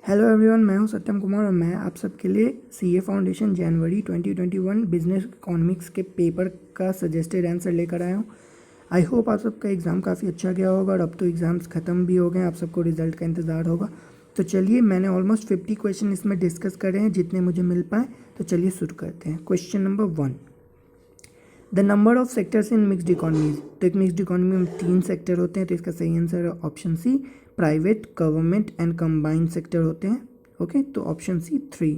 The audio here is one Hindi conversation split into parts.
हेलो एवरीवन, मैं हूं सत्यम कुमार और मैं आप सबके लिए सीए फाउंडेशन जनवरी 2021 बिजनेस इकोनॉमिक्स के पेपर का सजेस्टेड आंसर लेकर आया हूं। आई होप आप सबका एग्ज़ाम काफ़ी अच्छा गया होगा और अब तो एग्ज़ाम्स ख़त्म भी हो गए हैं, आप सबको रिजल्ट का इंतज़ार होगा। तो चलिए, मैंने ऑलमोस्ट 50 क्वेश्चन इसमें डिस्कस करे हैं, जितने मुझे मिल पाए। तो चलिए शुरू करते हैं। Question number 1, the number of sectors in mixed economies. तो एक मिक्सड इकोनॉमी में 3 सेक्टर होते हैं, तो इसका सही आंसर है option C, private, government and combined sector होते हैं। ओके, तो option C 3।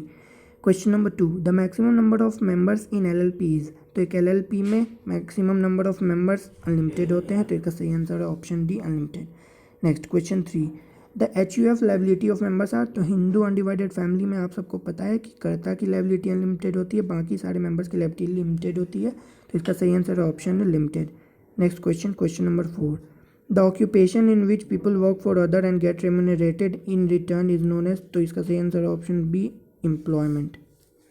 Question number 2, the maximum number of members in LLPs. तो एक एलएलपी में maximum number of members unlimited होते हैं, तो इसका सही आंसर है option D, unlimited. Next question 3, the HUF liability of members are. तो हिंदू अनडिवाइडेड फैमिली में आप सबको पता है कि कर्ता की लाइबिलिटी अनलिमिटेड होती है, बाकी सारे मेंबर्स की लाइबिलिटी लिमिटेड होती है, तो इसका सही आंसर है ऑप्शन है limited. Next question, question number 4, the occupation in which people work for other and get remunerated in return is known as. तो इसका सही आंसर है option b, employment.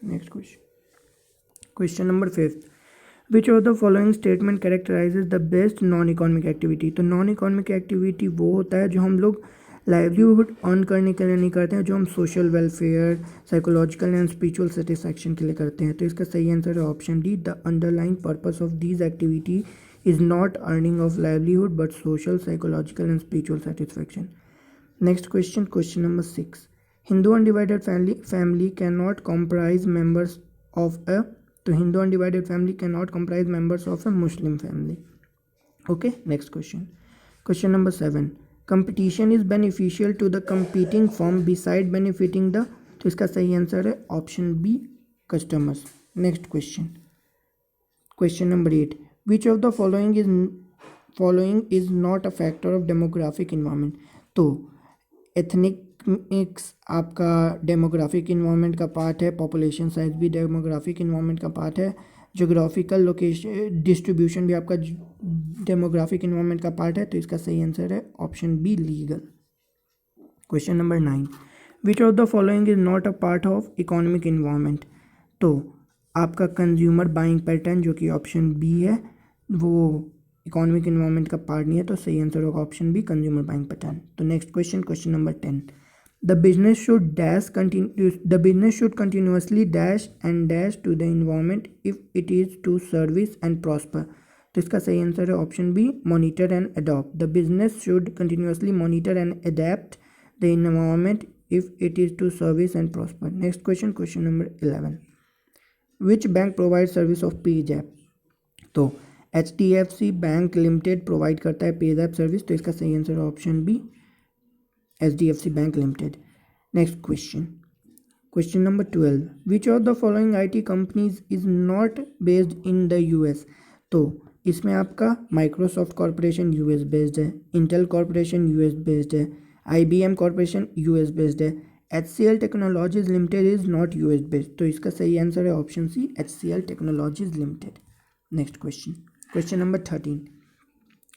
Next question, question number 5, which of the following statement characterises the best non economic activity. तो नॉन इकोनॉमिक एक्टिविटी वो होता है जो हम लोग लाइवलीहुड अर्न करने के लिए नहीं करते हैं, जो हम social welfare, psychological and spiritual satisfaction के लिए करते हैं। तो इसका सही आंसर है option d, the underlying purpose of these activity is not earning of livelihood but social, psychological and spiritual satisfaction. Next question, question number 6, Hindu undivided family can not comprise members of a. तो Hindu undivided family can not comprise members of a Muslim family. Okay, next question, question number 7, competition is beneficial to the competing firm besides benefiting the. तो इसका सही आंसर है option B, customers. Next question, question number 8, which of the following is not a factor of demographic environment. तो एथनिक्स आपका डेमोग्राफिक इन्वायरमेंट का पार्ट है, पॉपुलेशन साइज भी डेमोग्राफिक इन्वायरमेंट का पार्ट है, जोग्राफिकल लोकेशन डिस्ट्रीब्यूशन भी आपका डेमोग्राफिक इन्वायरमेंट का पार्ट है, तो इसका सही आंसर है option B, legal. Question number 9, which of the following is not a part of economic environment. तो आपका कंज्यूमर बाइंग पैटर्न, जो कि ऑप्शन बी है, वो इकोनॉमिक इन्वायरमेंट का पार्ट नहीं है, तो सही आंसर होगा option b, consumer buying pattern. तो next question, question number 10, the business should continuously dash and dash to the environment if it is to service and prosper. तो इसका सही आंसर है option b, monitor and adopt. The business should continuously monitor and adapt the environment if it is to service and prosper. Next question, question number 11, which bank provide service of PayZapp. तो HDFC बैंक लिमिटेड प्रोवाइड करता है पेजैप सर्विस, तो इसका सही आंसर है option B, HDFC bank limited. Next question, question number 12, which of the following IT companies is not based in the US। तो इसमें आपका माइक्रोसॉफ्ट कॉरपोरेशन US बेस्ड है, इंटेल कॉरपोरेशन US बेस्ड है, IBM कॉरपोरेशन US बेस्ड है, HCL technologies limited is not US based. तो इसका सही आंसर है option C, HCL technologies limited. Next question, question number 13,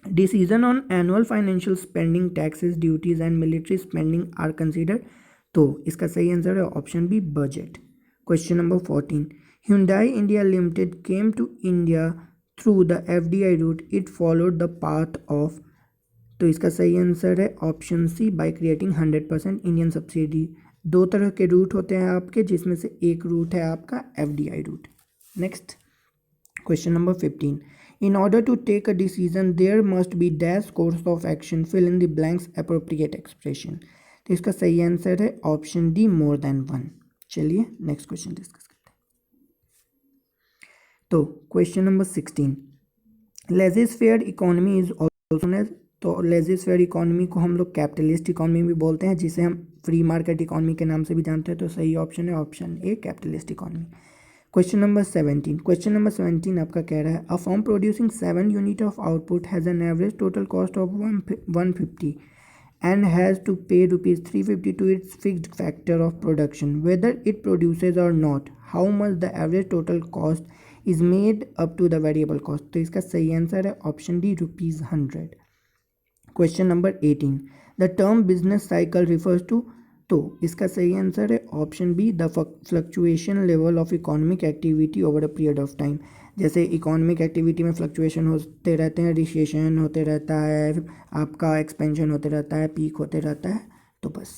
decision on annual financial spending, taxes, duties and military spending are considered। तो इसका सही आंसर है option B, budget. Question number 14, Hyundai India Limited came to India through the FDI route, it followed the path of। तो इसका सही आंसर है option C, by creating 100% Indian subsidy. दो तरह के रूट होते हैं आपके, जिसमें से एक रूट है आपका FDI route. Next question number 15, in order to take a decision there must be dash course of action, fill in the blanks, appropriate expression। तो इसका सही आंसर है option d, more than one. चलिए नेक्स्ट क्वेश्चन डिस्कस करते हैं। तो question number 16, laissez faire economy is also known as. तो लेजिस फेयर इकोनॉमी को हम लोग कैपिटलिस्ट इकोनॉमी भी बोलते हैं, जिसे हम फ्री मार्केट इकोनॉमी के नाम से भी जानते हैं, तो सही ऑप्शन है ऑप्शन ए, capitalist economy. Question number 17, question number 17 आपका कह रहा है, a firm producing 7 unit of output has an average total cost of 150 and has to pay rupees 350 to its fixed factor of production, whether it produces or not, how much the average total cost is made up to the variable cost। तो इसका सही आंसर है option D, ₹100। Question number 18, the term business cycle refers to. तो इसका सही आंसर है option B, the fluctuation level of economic activity over a period of time. जैसे इकोनॉमिक एक्टिविटी में फ्लक्चुएशन होते रहते हैं, रिसेशन होते रहता है, आपका एक्सपेंशन होते रहता है, पीक होते रहता है, तो बस।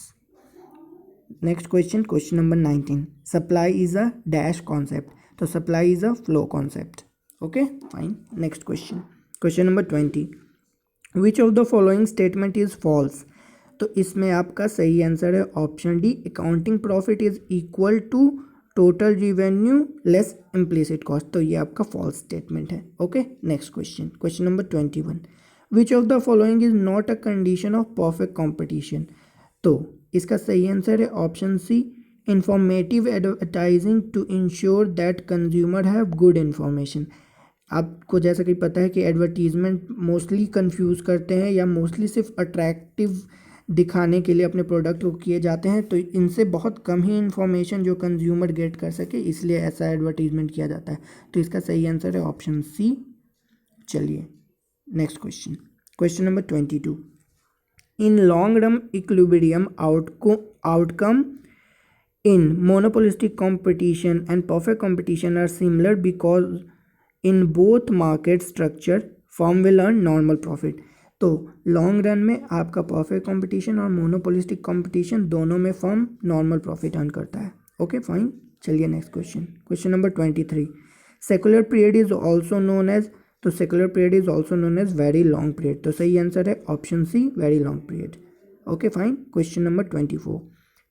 Next question, question number 19, supply is a dash concept, तो supply is a flow concept. Okay fine, next question, question number 20, which of the following statement is false, तो इसमें आपका सही आंसर है option d, accounting profit is equal to total revenue less implicit cost, तो ये आपका फॉल्स स्टेटमेंट है। Okay next question, question number 21, which of the following is not a condition of perfect competition, तो इसका सही आंसर है option C, informative advertising to ensure that consumer have good information. आपको जैसा कि पता है कि एडवर्टीजमेंट मोस्टली कंफ्यूज करते हैं या मोस्टली सिर्फ अट्रैक्टिव दिखाने के लिए अपने प्रोडक्ट को किए जाते हैं, तो इनसे बहुत कम ही इन्फॉर्मेशन जो कंज्यूमर गेट कर सके, इसलिए ऐसा एडवर्टीजमेंट किया जाता है। तो इसका सही आंसर है ऑप्शन सी। चलिए next question, question number 22, in long run equilibrium outcome in monopolistic competition and perfect competition are similar because in both market structure firm will earn normal profit, तो लॉन्ग रन में आपका परफेक्ट कंपटीशन और मोनोपोलिस्टिक कंपटीशन दोनों में फर्म नॉर्मल प्रॉफिट अर्न करता है। ओके फाइन, चलिए next question, question number 23, secular period is also known as, तो secular period is also known as very long period, तो सही आंसर है option c, very long period. Okay fine, question number 24,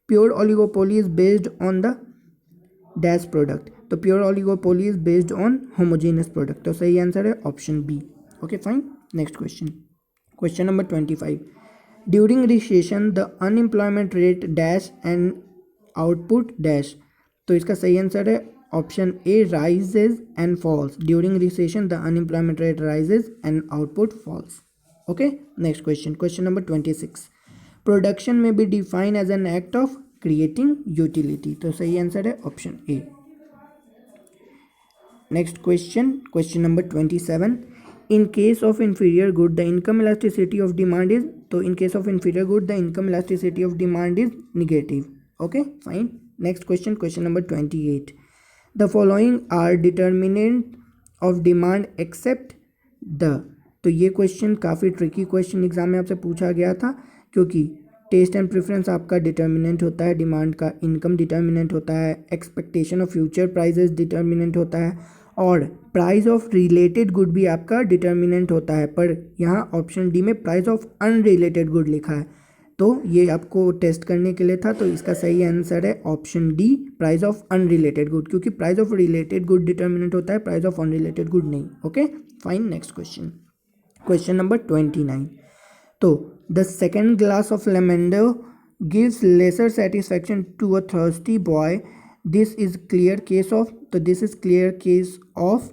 pure oligopoly is based on the dash product, तो pure oligopoly is based on homogeneous product, तो सही आंसर है option B. Okay fine, next question, question number 25, during recession the unemployment rate dash and output dash, तो इसका सही आंसर है option A, rises and falls, during recession the unemployment rate rises and output falls. Okay next question, question number 26, production may be define as an act of creating utility, तो सही आंसर है option A. Next question, question number 27, in case of inferior good the income elasticity of demand is, तो in case of inferior good the income elasticity of demand is negative. Okay fine, next question, question number 28, the following are determinant of demand except the, तो ये क्वेश्चन काफ़ी ट्रिकी क्वेश्चन एग्जाम में आपसे पूछा गया था, क्योंकि टेस्ट एंड प्रेफरेंस आपका डिटर्मिनेंट होता है डिमांड का, इनकम डिटर्मिनेंट होता है, expectation of future prices determinant होता है, और प्राइस ऑफ रिलेटेड गुड भी आपका डिटर्मिनेंट होता है, पर यहाँ ऑप्शन डी में प्राइस ऑफ अनरिलेटेड गुड लिखा है, तो ये आपको टेस्ट करने के लिए था, तो इसका सही आंसर है option D, price of unrelated good, क्योंकि price of related good determinant होता है, प्राइस ऑफ अनरिलेटेड गुड नहीं। Okay fine, next question, question number 29, तो the second glass of lemonade gives lesser satisfaction to a thirsty boy, this is clear case of, तो this is clear case of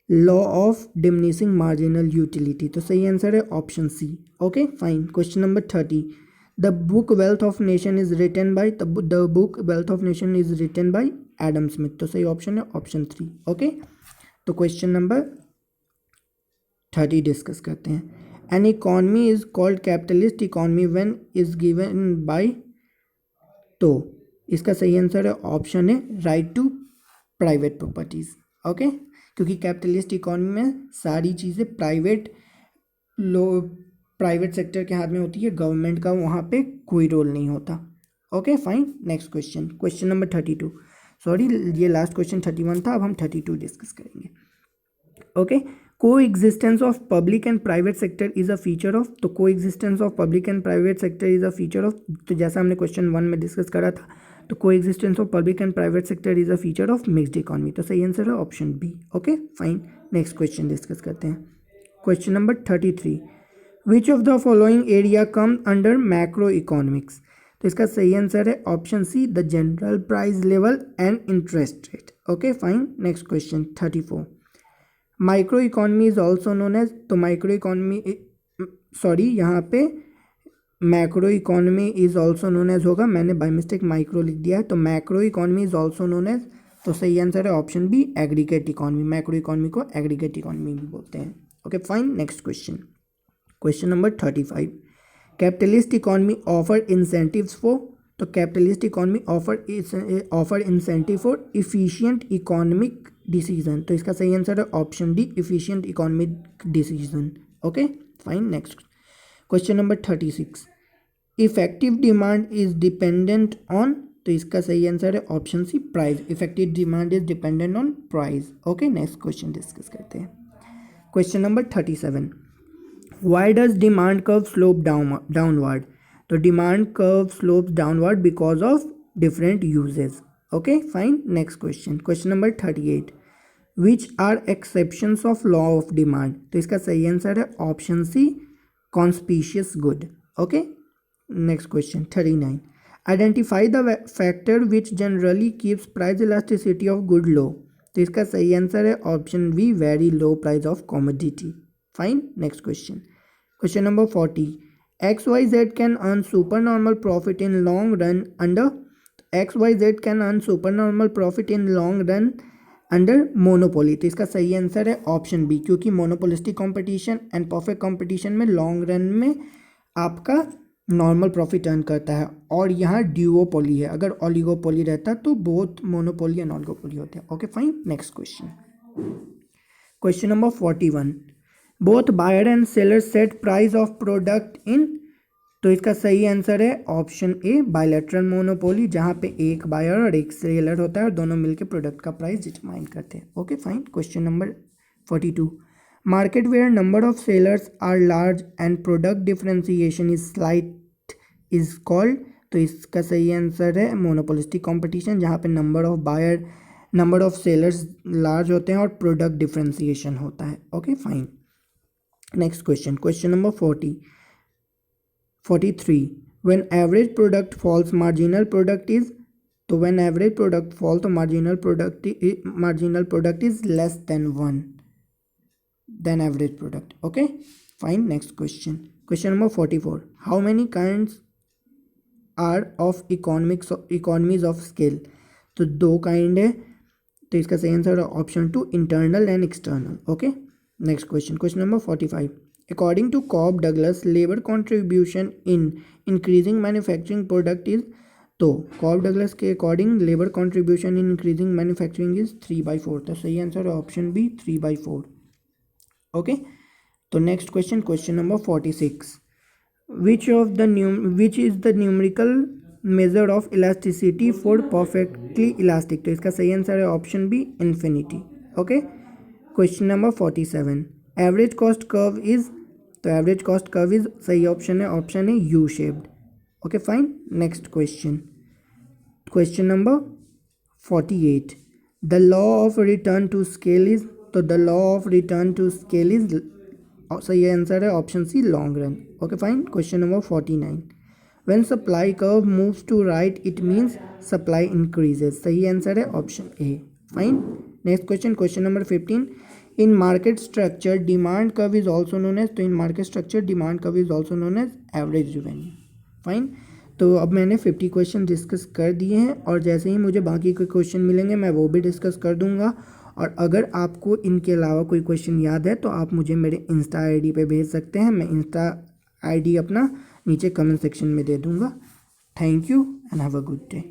law of diminishing marginal utility, तो सही आंसर है option C. Okay fine, question number 30, the book wealth of nation is written by, the book wealth of nation is written by Adam Smith, तो सही ऑप्शन है ऑप्शन 3। ओके, तो क्वेश्चन नंबर 30 डिस्कस करते हैं, an economy is called capitalist economy when is given by, तो इसका सही आंसर है ऑप्शन है right to private properties. Okay, क्योंकि कैपिटलिस्ट इकॉनमी में सारी चीज़ें प्राइवेट सेक्टर के हाथ में होती है, गवर्नमेंट का वहाँ पे कोई रोल नहीं होता। Okay fine, next question, question number 32, sorry ये लास्ट क्वेश्चन 31 था, अब हम 32 डिस्कस करेंगे। Okay, coexistence of public and private sector is a feature of, तो coexistence of public and private sector is a feature of, तो जैसा हमने क्वेश्चन 1 में डिस्कस करा था, तो coexistence of public and private sector is a feature of mixed economy, तो सही आंसर है option B. Okay fine, next question discuss करते हैं, question number 33, which of the following area come under macro economics, तो इसका सही आंसर है option C, the general price level and interest rate. Okay fine, next question 34, micro economy is also known as, तो माइक्रो इकोनॉमी सॉरी यहाँ पे macro economy is also known as होगा, मैंने बाय मिस्टेक माइक्रो लिख दिया है, तो macro economy is also known as, तो सही आंसर है option B, aggregate economy, macro economy को एग्रीगेट इकोनॉमी भी बोलते हैं। Okay fine, next question, question number 35, capitalist economy offer incentives for, तो capitalist economy offer incentive for efficient economic decision, तो इसका सही आंसर है option D, efficient economic decision. Okay fine, next question number 36, effective demand is dependent on, तो इसका सही आंसर है option C price. Effective demand is dependent on price. Okay, next question discuss करते हैं। Question number 37, why does demand curve slope downward? तो demand curve slope downward because of different uses. Okay fine, next question. Question number 38, which are exceptions of law of demand? तो इसका सही आंसर है option C conspicuous good. Okay, next question 39, identify the factor which generally keeps price elasticity of good low? तो इसका सही आंसर है option B very low price of commodity. Fine, next question. Question number 40, XYZ can earn supernormal profit in long run under, XYZ can earn supernormal profit in long run under monopoly. तो इसका सही आंसर है ऑप्शन बी, क्योंकि monopolistic competition and perfect competition में लॉन्ग रन में आपका नॉर्मल प्रॉफिट अर्न करता है, और यहाँ ड्यूओपोली है। अगर ओलिगोपोली रहता तो बोथ मोनोपोली एंड ओलिगोपोली होते हैं। Okay fine, next question. Question number 41, both buyer and seller set price of product in, तो इसका सही आंसर है ऑप्शन ए बायलैटरल मोनोपोली, जहाँ पे एक बायर और एक सेलर होता है और दोनों मिलकर प्रोडक्ट का प्राइस डिटरमाइन करते हैं। Okay fine, question number 42, market where number of sellers are large and product differentiation is slight is called, तो इसका सही आंसर है मोनोपोलिस्टिक कंपटीशन, जहाँ पे नंबर ऑफ सेलर्स लार्ज होते हैं और प्रोडक्ट डिफरेंशिएशन होता है। Okay fine, next question. Question number 43, when average product falls marginal product is, तो when average product fall तो marginal product is less than 1 than average product. Okay fine, next question. Question number 44, how many kinds are of economies of scale? तो 2 काइंड है, तो इसका सही आंसर है option 2 internal and external. Okay, next question. Question number 45, according to Cobb Douglas labor contribution in increasing manufacturing product is, तो Cobb Douglas के according labour contribution in increasing manufacturing is 3/4, तो सही आंसर है ऑप्शन बी 3/4। ओके, तो next question. Question number 46, which is the numerical measure of elasticity for perfectly elastic? तो इसका सही आंसर है option B infinity. Okay, question number 47, average cost curve is, तो एवरेज कॉस्ट कर्व इज सही ऑप्शन है ऑप्शन है U shaped. Okay fine, next question. Question number 48, the law of return to scale is, तो the law of return to scale is, सही आंसर है option C long run. Okay fine, question number 49, when supply curve moves to right it means supply increases, सही आंसर है option A. Fine, next question. Question number 15, in market structure demand curve is also known as, तो in market structure demand curve is also known as average revenue. Fine, तो अब मैंने 50 क्वेश्चन डिस्कस कर दिए हैं, और जैसे ही मुझे बाकी कोई क्वेश्चन मिलेंगे मैं वो भी डिस्कस कर दूंगा। और अगर आपको इनके अलावा कोई क्वेश्चन याद है तो आप मुझे मेरे इंस्टा आईडी पे भेज सकते हैं, मैं इंस्टा आईडी अपना नीचे कमेंट सेक्शन में दे दूंगा। Thank you and have a good day.